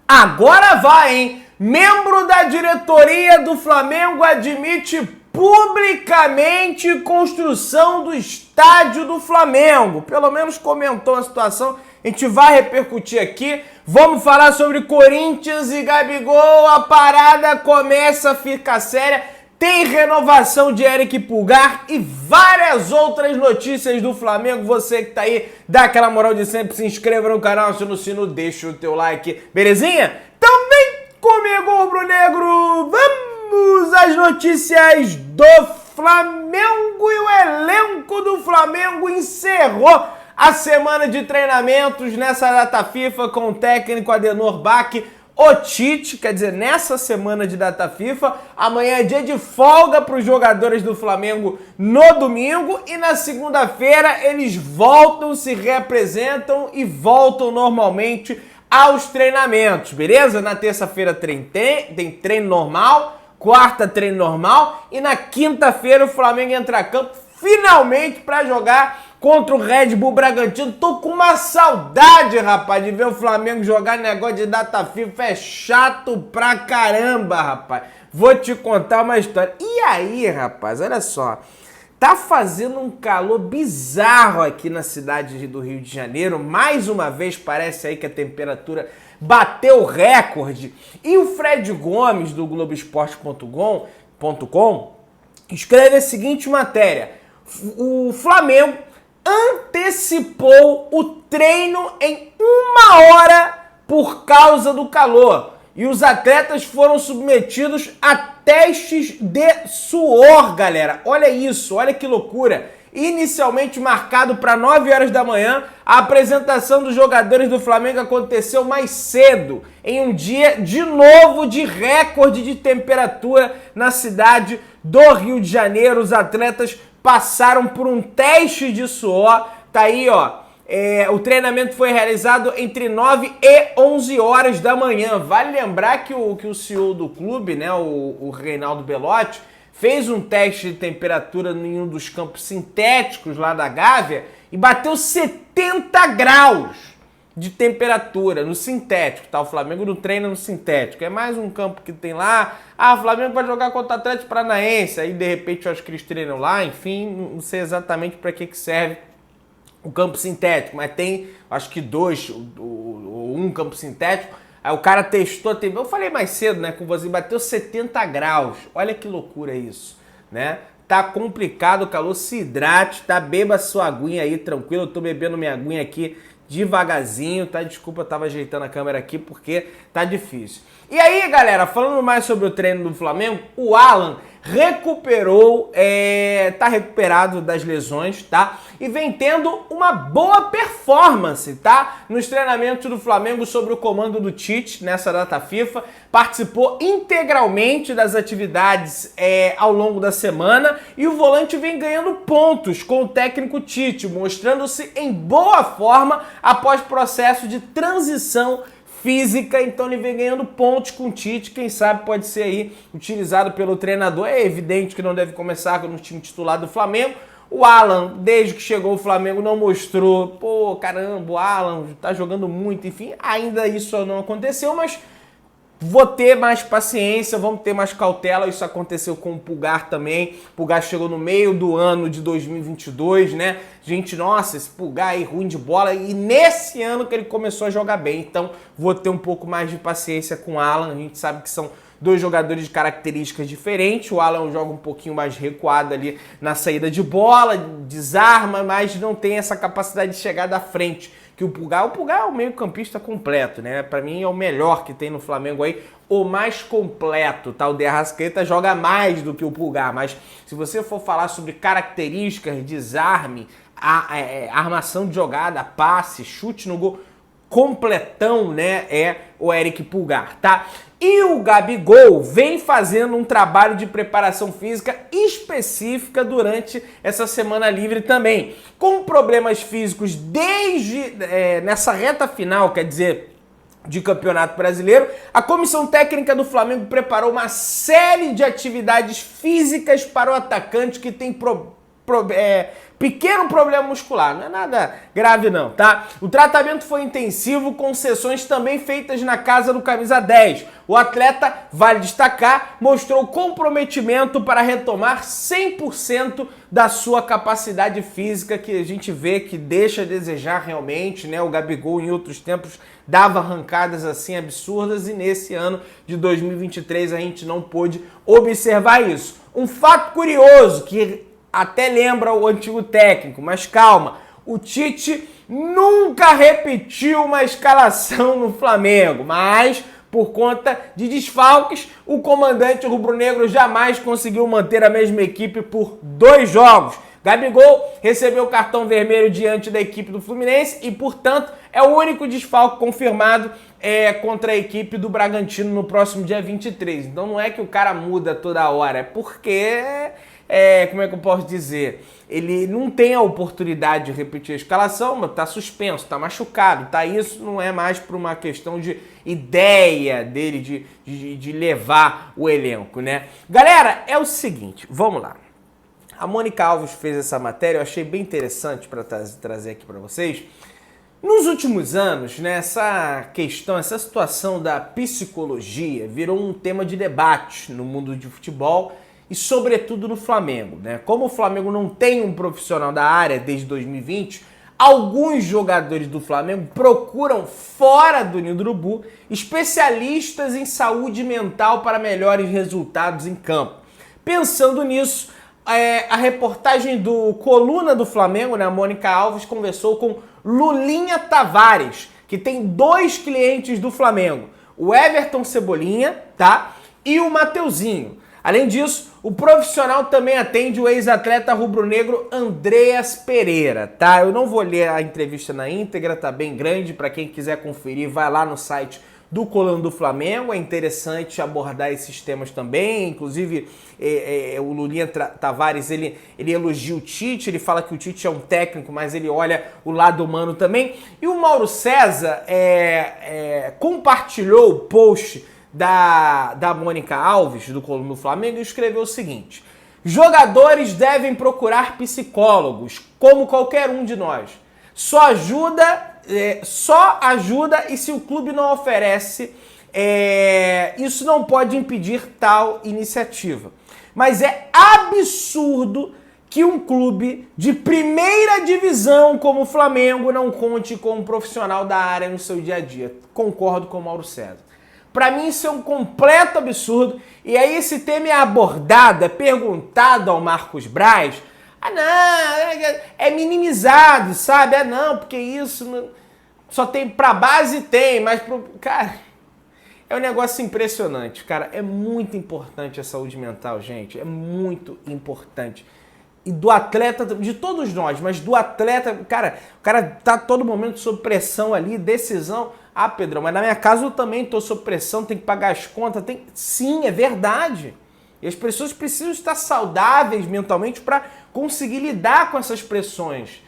Agora vai, hein? Membro da diretoria do Flamengo admite publicamente construção do estádio do Flamengo. Pelo menos comentou a situação. A gente vai repercutir aqui. Vamos falar sobre Corinthians e Gabigol. A parada começa a ficar séria. Tem renovação de Eric Pulgar e várias outras notícias do Flamengo. Você que tá aí, dá aquela moral de sempre, se inscreva no canal, aciona o sino, deixa o teu like, belezinha? Também comigo, rubro-negro, vamos às notícias do Flamengo. E o elenco do Flamengo encerrou a semana de treinamentos nessa data FIFA com o técnico Adenor Bach. O Tite, quer dizer, nessa semana de data FIFA, amanhã é dia de folga para os jogadores do Flamengo no domingo e na segunda-feira eles voltam, se reapresentam e voltam normalmente aos treinamentos, beleza? Na terça-feira tem treino normal, quarta treino normal e na quinta-feira o Flamengo entra a campo finalmente para jogar contra o Red Bull Bragantino. Tô com uma saudade, rapaz, de ver o Flamengo jogar negócio de data FIFA. É chato pra caramba, rapaz. Vou te contar uma história. E aí, rapaz, olha só. Tá fazendo um calor bizarro aqui na cidade do Rio de Janeiro. Mais uma vez, parece aí que a temperatura bateu recorde. E o Fred Gomes, do Globoesporte.com, escreve a seguinte matéria. O Flamengo antecipou o treino em 1 hora por causa do calor. E os atletas foram submetidos a testes de suor, galera. Olha isso, olha que loucura. Inicialmente marcado para 9 horas da manhã, a apresentação dos jogadores do Flamengo aconteceu mais cedo, em um dia de novo de recorde de temperatura na cidade do Rio de Janeiro. Os atletas passaram por um teste de suor. Tá aí, ó. O treinamento foi realizado entre 9 e 11 horas da manhã. Vale lembrar que o CEO do clube, né, o Reinaldo Belotti, fez um teste de temperatura em um dos campos sintéticos lá da Gávea e bateu 70 graus de temperatura no sintético, tá? O Flamengo não treina no sintético, é mais um campo que tem lá. O Flamengo vai jogar contra o Atlético Paranaense, aí de repente eu acho que eles treinam lá, enfim, não sei exatamente para que serve o campo sintético, mas tem, acho que 2 ou 1 campo sintético. Aí o cara testou, eu falei mais cedo, né, com você, bateu 70 graus, olha que loucura isso, né? Tá complicado o calor, se hidrate, tá? Beba sua aguinha aí, tranquilo, eu tô bebendo minha aguinha aqui devagarzinho, tá? Desculpa, eu tava ajeitando a câmera aqui porque tá difícil. E aí, galera, falando mais sobre o treino do Flamengo, o Alan recuperou, tá recuperado das lesões, tá? E vem tendo uma boa performance, tá? Nos treinamentos do Flamengo sob o comando do Tite, nessa data FIFA, participou integralmente das atividades ao longo da semana e o volante vem ganhando pontos com o técnico Tite, mostrando-se em boa forma após processo de transição física. Então ele vem ganhando pontos com o Tite, quem sabe pode ser aí utilizado pelo treinador. É evidente que não deve começar no time titular do Flamengo. O Alan, desde que chegou o Flamengo, não mostrou, pô, caramba, o Alan tá jogando muito, enfim, ainda isso não aconteceu, mas vou ter mais paciência, vamos ter mais cautela. Isso aconteceu com o Pulgar também. O Pulgar chegou no meio do ano de 2022, né? Gente, nossa, esse Pulgar aí ruim de bola. E nesse ano que ele começou a jogar bem. Então, vou ter um pouco mais de paciência com o Alan. A gente sabe que são 2 jogadores de características diferentes. O Alan joga um pouquinho mais recuado ali na saída de bola, desarma, mas não tem essa capacidade de chegar da frente que o Pulgar é o meio-campista completo, né? Pra mim é o melhor que tem no Flamengo aí, o mais completo, tá? O De Arrascaeta joga mais do que o Pulgar, mas se você for falar sobre características, desarme, armação de jogada, passe, chute no gol, completão, né? É o Eric Pulgar, tá? E o Gabigol vem fazendo um trabalho de preparação física específica durante essa semana livre também. Com problemas físicos desde nessa reta final, quer dizer, de Campeonato Brasileiro, a comissão técnica do Flamengo preparou uma série de atividades físicas para o atacante que tem pequeno problema muscular, não é nada grave não, tá? O tratamento foi intensivo, com sessões também feitas na casa do camisa 10. O atleta, vale destacar, mostrou comprometimento para retomar 100% da sua capacidade física, que a gente vê que deixa a desejar realmente, né? O Gabigol em outros tempos dava arrancadas assim absurdas e nesse ano de 2023 a gente não pôde observar isso. Um fato curioso que até lembra o antigo técnico, mas calma, o Tite nunca repetiu uma escalação no Flamengo, mas por conta de desfalques, o comandante rubro-negro jamais conseguiu manter a mesma equipe por 2 jogos. Gabigol recebeu cartão vermelho diante da equipe do Fluminense e, portanto, é o único desfalque confirmado contra a equipe do Bragantino no próximo dia 23. Então não é que o cara muda toda hora, é porque... como é que eu posso dizer? Ele não tem a oportunidade de repetir a escalação, mas tá suspenso, tá machucado, tá? Isso não é mais por uma questão de ideia dele de levar o elenco, né? Galera, é o seguinte, vamos lá. A Mônica Alves fez essa matéria, eu achei bem interessante para trazer aqui para vocês. Nos últimos anos, né, essa situação da psicologia virou um tema de debate no mundo de futebol e sobretudo no Flamengo, né? Como o Flamengo não tem um profissional da área desde 2020, alguns jogadores do Flamengo procuram fora do Ninho do Urubu especialistas em saúde mental para melhores resultados em campo. Pensando nisso, a reportagem do Coluna do Flamengo, né, a Mônica Alves, conversou com Lulinha Tavares, que tem 2 clientes do Flamengo, o Everton Cebolinha, tá? E o Mateuzinho. Além disso, o profissional também atende o ex-atleta rubro-negro Andreas Pereira, tá? Eu não vou ler a entrevista na íntegra, tá bem grande, para quem quiser conferir, vai lá no site do Coluna do Flamengo, é interessante abordar esses temas também, inclusive o Lulinha Tavares, ele elogia o Tite, ele fala que o Tite é um técnico, mas ele olha o lado humano também, e o Mauro César compartilhou o post da Mônica Alves, do Coluna do Flamengo, e escreveu o seguinte: jogadores devem procurar psicólogos, como qualquer um de nós. Só ajuda e se o clube não oferece, isso não pode impedir tal iniciativa. Mas é absurdo que um clube de primeira divisão como o Flamengo não conte com um profissional da área no seu dia a dia. Concordo com o Mauro César. Para mim isso é um completo absurdo. E aí esse tema é abordado, é perguntado ao Marcos Braz. Ah não, é minimizado, sabe? Ah não, porque isso não... só tem pra base tem, mas pro... Cara, é um negócio impressionante, cara. É muito importante a saúde mental, gente. É muito importante. E do atleta, de todos nós, mas do atleta, cara, o cara tá todo momento sob pressão ali, decisão. Ah, Pedrão, mas na minha casa eu também tô sob pressão, tem que pagar as contas. Sim, é verdade. E as pessoas precisam estar saudáveis mentalmente para conseguir lidar com essas pressões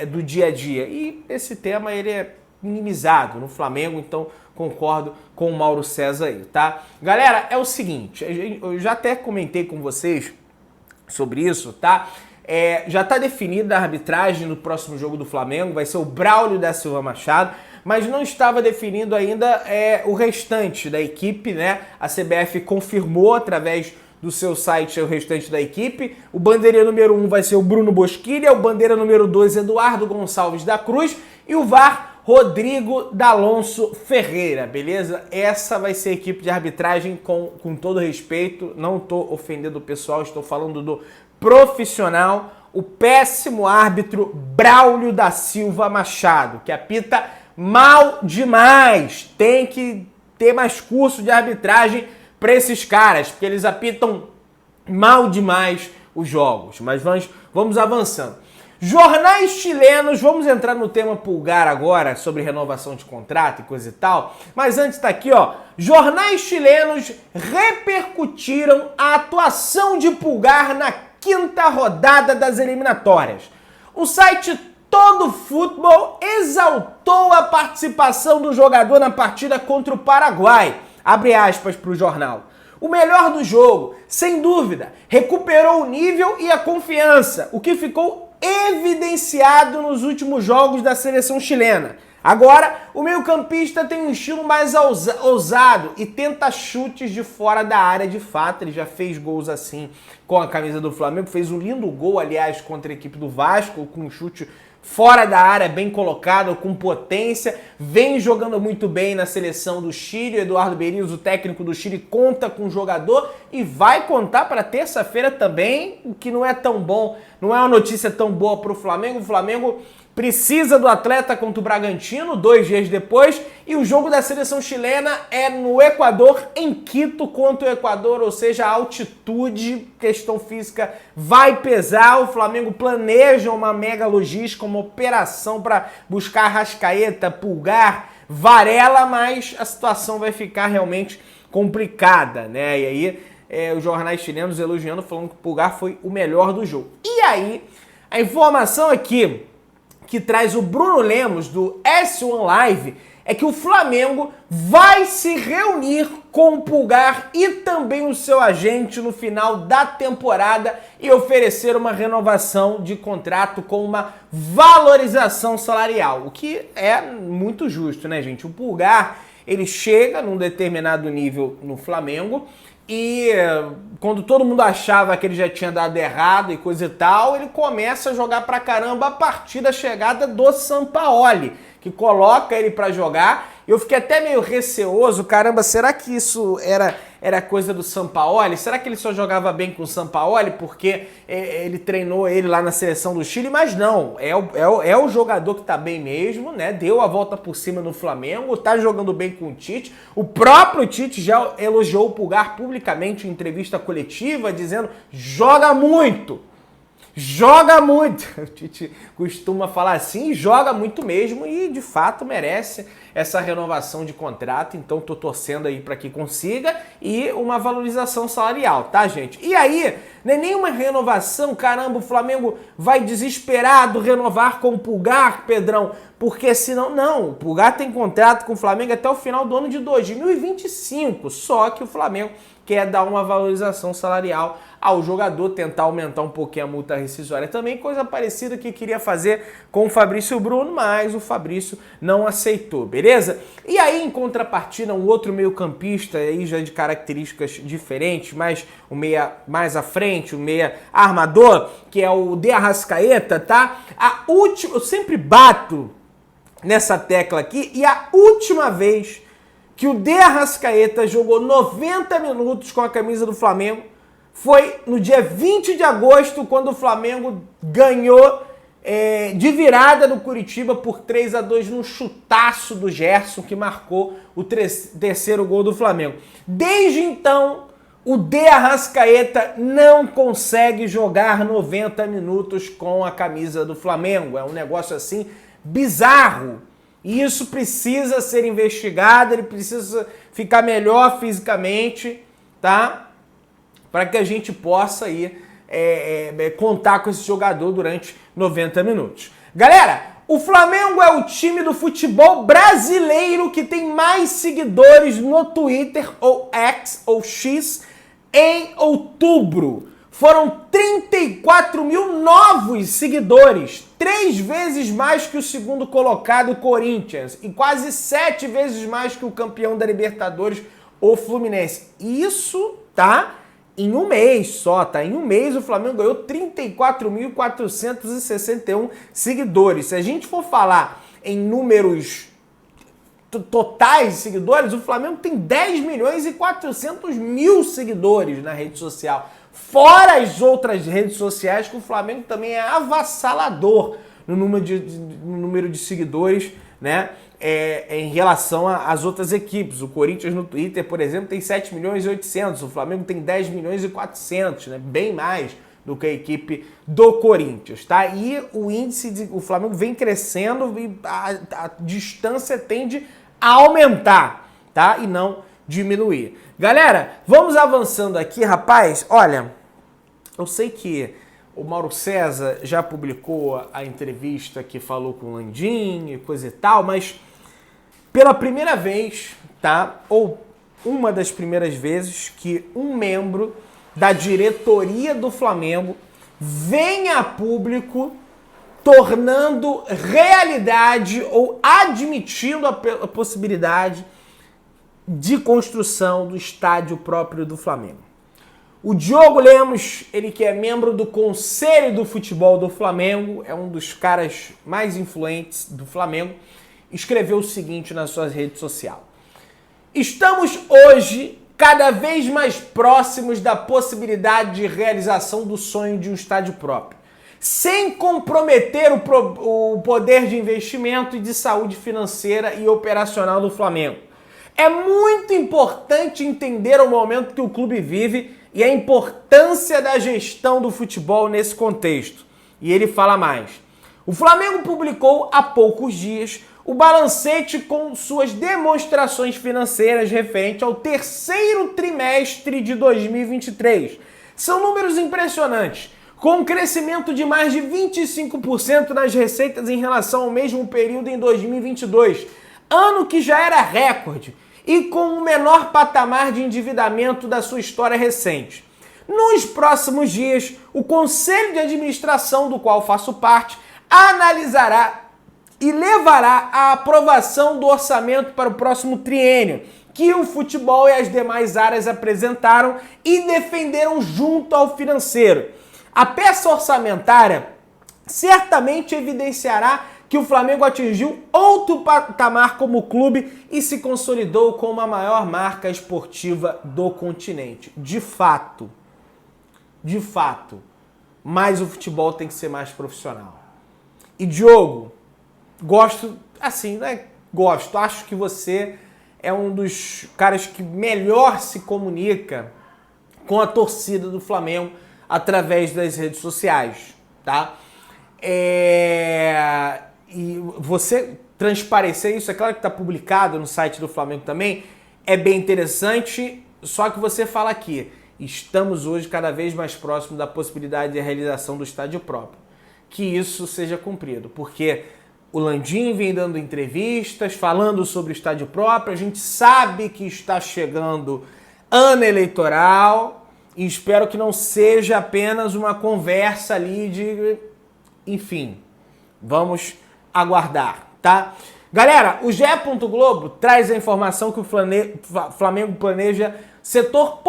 do dia a dia. E esse tema, ele é minimizado no Flamengo, então concordo com o Mauro César aí, tá? Galera, é o seguinte, eu já até comentei com vocês sobre isso, tá? Já tá definida a arbitragem no próximo jogo do Flamengo, vai ser o Braulio da Silva Machado, mas não estava definido ainda o restante da equipe, né? A CBF confirmou através do seu site o restante da equipe. O bandeira número 1 vai ser o Bruno Bosquilha, o bandeira número 2 Eduardo Gonçalves da Cruz e o VAR Rodrigo D'Alonso Ferreira, beleza? Essa vai ser a equipe de arbitragem com todo respeito, não estou ofendendo o pessoal, estou falando do profissional, o péssimo árbitro Braulio da Silva Machado, que apita mal demais. Tem que ter mais curso de arbitragem para esses caras, porque eles apitam mal demais os jogos. Mas vamos avançando. Jornais chilenos, vamos entrar no tema Pulgar agora, sobre renovação de contrato e coisa e tal. Mas antes tá aqui, ó. Jornais chilenos repercutiram a atuação de Pulgar na 5ª rodada das eliminatórias. O site Todo Futebol exaltou a participação do jogador na partida contra o Paraguai. Abre aspas para o jornal. O melhor do jogo, sem dúvida, recuperou o nível e a confiança, o que ficou evidenciado nos últimos jogos da seleção chilena. Agora, o meio-campista tem um estilo mais ousado e tenta chutes de fora da área de fato. Ele já fez gols assim com a camisa do Flamengo, fez um lindo gol, aliás, contra a equipe do Vasco, com um chute fora da área, bem colocado, com potência, vem jogando muito bem na seleção do Chile. O Eduardo Berizzo, o técnico do Chile, conta com o jogador e vai contar para terça-feira também, o que não é tão bom, não é uma notícia tão boa para o Flamengo. O Flamengo precisa do atleta contra o Bragantino, 2 dias depois, e o jogo da seleção chilena é no Equador, em Quito contra o Equador, ou seja, a altitude, questão física, vai pesar. O Flamengo planeja uma mega logística, uma operação para buscar Arrascaeta, Pulgar, Varela, mas a situação vai ficar realmente complicada, né? E aí os jornais chilenos elogiando, falando que o Pulgar foi o melhor do jogo. E aí, a informação aqui que traz o Bruno Lemos do S1 Live é que o Flamengo vai se reunir com o Pulgar e também o seu agente no final da temporada e oferecer uma renovação de contrato com uma valorização salarial, o que é muito justo, né, gente? O Pulgar, ele chega num determinado nível no Flamengo e quando todo mundo achava que ele já tinha dado errado e coisa e tal, ele começa a jogar pra caramba a partir da chegada do Sampaoli, que coloca ele pra jogar. Eu fiquei até meio receoso, caramba, será que isso era coisa do Sampaoli? Será que ele só jogava bem com o Sampaoli porque ele treinou ele lá na seleção do Chile? Mas não, é o jogador que tá bem mesmo, né? Deu a volta por cima no Flamengo, tá jogando bem com o Tite. O próprio Tite já elogiou o Pulgar publicamente em entrevista coletiva, dizendo: joga muito! Joga muito! O Tite costuma falar assim, joga muito mesmo e de fato merece essa renovação de contrato, então tô torcendo aí para que consiga e uma valorização salarial, tá, gente? E aí, não é nenhuma renovação, caramba, o Flamengo vai desesperado renovar com o Pulgar, Pedrão, porque senão, não, o Pulgar tem contrato com o Flamengo até o final do ano de 2025, só que o Flamengo quer dar uma valorização salarial ao jogador, tentar aumentar um pouquinho a multa rescisória também, coisa parecida que queria fazer com o Fabrício Bruno, mas o Fabrício não aceitou, beleza? E aí, em contrapartida, um outro meio-campista aí já de características diferentes, mas o meia mais à frente, o meia armador, que é o De Arrascaeta, tá? Eu sempre bato nessa tecla aqui, e a última vez que o De Arrascaeta jogou 90 minutos com a camisa do Flamengo foi no dia 20 de agosto, quando o Flamengo ganhou de virada do Curitiba por 3-2 num chutaço do Gerson, que marcou o terceiro gol do Flamengo. Desde então, o De Arrascaeta não consegue jogar 90 minutos com a camisa do Flamengo. É um negócio assim bizarro. E isso precisa ser investigado, ele precisa ficar melhor fisicamente, tá? Para que a gente possa aí contar com esse jogador durante 90 minutos. Galera, o Flamengo é o time do futebol brasileiro que tem mais seguidores no Twitter, ou X, ou X, em outubro. Foram 34 mil novos seguidores, 3 vezes mais que o segundo colocado, o Corinthians, e quase 7 vezes mais que o campeão da Libertadores, o Fluminense. Isso, tá? Em um mês só, tá? Em um mês o Flamengo ganhou 34.461 seguidores. Se a gente for falar em números totais de seguidores, o Flamengo tem 10 milhões e 400 mil seguidores na rede social. Fora as outras redes sociais, que o Flamengo também é avassalador no número de seguidores, né? Em relação às outras equipes. O Corinthians no Twitter, por exemplo, tem 7 milhões e 800, o Flamengo tem 10 milhões e 400, né? Bem mais do que a equipe do Corinthians, tá? E o índice o Flamengo vem crescendo e a distância tende a aumentar, tá? E não diminuir. Galera, vamos avançando aqui, rapaz. Olha, eu sei que o Mauro César já publicou a entrevista que falou com o Landim e coisa e tal, mas pela primeira vez, tá? Ou uma das primeiras vezes que um membro da diretoria do Flamengo vem a público tornando realidade ou admitindo a possibilidade de construção do estádio próprio do Flamengo. O Diogo Lemos, ele que é membro do Conselho do Futebol do Flamengo, é um dos caras mais influentes do Flamengo, escreveu o seguinte na sua rede social: estamos hoje cada vez mais próximos da possibilidade de realização do sonho de um estádio próprio, sem comprometer o poder de investimento e de saúde financeira e operacional do Flamengo. É muito importante entender o momento que o clube vive e a importância da gestão do futebol nesse contexto. E ele fala mais. O Flamengo publicou há poucos dias o balancete com suas demonstrações financeiras referente ao terceiro trimestre de 2023. São números impressionantes, com um crescimento de mais de 25% nas receitas em relação ao mesmo período em 2022, ano que já era recorde, e com o menor patamar de endividamento da sua história recente. Nos próximos dias, o Conselho de Administração, do qual faço parte, analisará e levará à aprovação do orçamento para o próximo triênio, que o futebol e as demais áreas apresentaram e defenderam junto ao financeiro. A peça orçamentária certamente evidenciará que o Flamengo atingiu outro patamar como clube e se consolidou como a maior marca esportiva do continente. De fato, mas o futebol tem que ser mais profissional. E Diogo, acho que você é um dos caras que melhor se comunica com a torcida do Flamengo através das redes sociais, tá? E você transparecer isso, é claro que está publicado no site do Flamengo também, é bem interessante, só que você fala aqui, estamos hoje cada vez mais próximos da possibilidade de realização do estádio próprio. Que isso seja cumprido, porque o Landim vem dando entrevistas, falando sobre o estádio próprio, a gente sabe que está chegando ano eleitoral e espero que não seja apenas uma conversa ali de... Enfim, vamos aguardar, tá? Galera, o GE. Globo traz a informação que o Flamengo planeja setor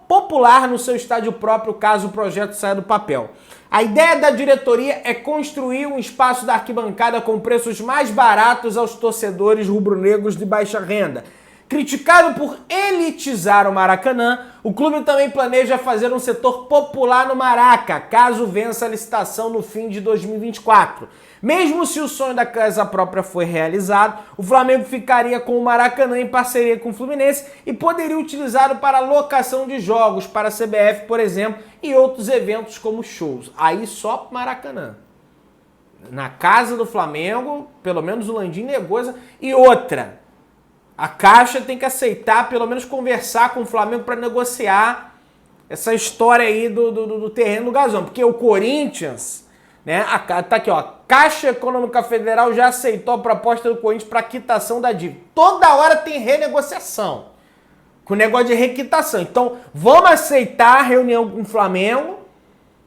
popular no seu estádio próprio caso o projeto saia do papel. A ideia da diretoria é construir um espaço da arquibancada com preços mais baratos aos torcedores rubro-negros de baixa renda. Criticado por elitizar o Maracanã, o clube também planeja fazer um setor popular no Maraca, caso vença a licitação no fim de 2024. Mesmo se o sonho da casa própria for realizado, o Flamengo ficaria com o Maracanã em parceria com o Fluminense e poderia utilizá-lo para locação de jogos, para a CBF, por exemplo, e outros eventos como shows. Aí só para o Maracanã. Na casa do Flamengo, pelo menos o Landim negou essa. E outra, a Caixa tem que aceitar, pelo menos conversar com o Flamengo para negociar essa história aí do terreno do Gazão. Porque o Corinthians, né? Tá aqui, ó. Caixa Econômica Federal já aceitou a proposta do Corinthians para quitação da dívida. Toda hora tem renegociação com o negócio de requitação. Então, vamos aceitar a reunião com o Flamengo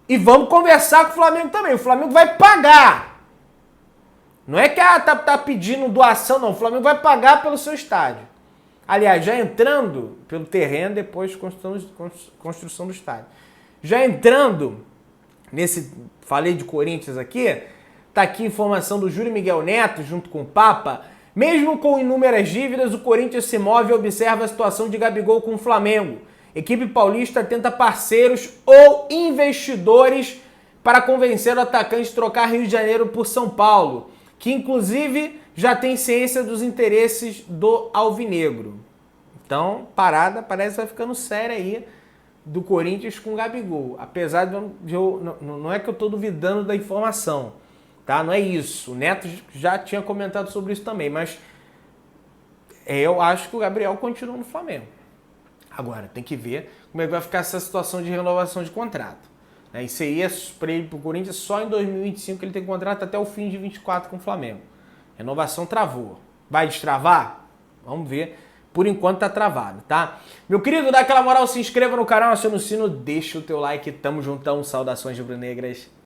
e vamos conversar com o Flamengo também. O Flamengo vai pagar. Não é que tá pedindo doação, não. O Flamengo vai pagar pelo seu estádio. Aliás, já entrando pelo terreno, depois construção do estádio. Já entrando nesse... Falei de Corinthians aqui. Tá aqui a informação do Júlio Miguel Neto, junto com o Papa. Mesmo com inúmeras dívidas, o Corinthians se move e observa a situação de Gabigol com o Flamengo. Equipe paulista tenta parceiros ou investidores para convencer o atacante a trocar Rio de Janeiro por São Paulo, que inclusive já tem ciência dos interesses do alvinegro. Então, parada parece que vai ficando séria aí do Corinthians com o Gabigol. Apesar de eu... Não é que eu estou duvidando da informação, tá? Não é isso. O Neto já tinha comentado sobre isso também, mas eu acho que o Gabriel continua no Flamengo. Agora, tem que ver como é que vai ficar essa situação de renovação de contrato. Isso aí é para ele, pro Corinthians, só em 2025 que ele tem contrato até o fim de 2024 com o Flamengo. Renovação travou. Vai destravar? Vamos ver. Por enquanto tá travado, tá? Meu querido, dá aquela moral, se inscreva no canal, aciona o sino, deixa o teu like, tamo juntão, saudações rubro-negras.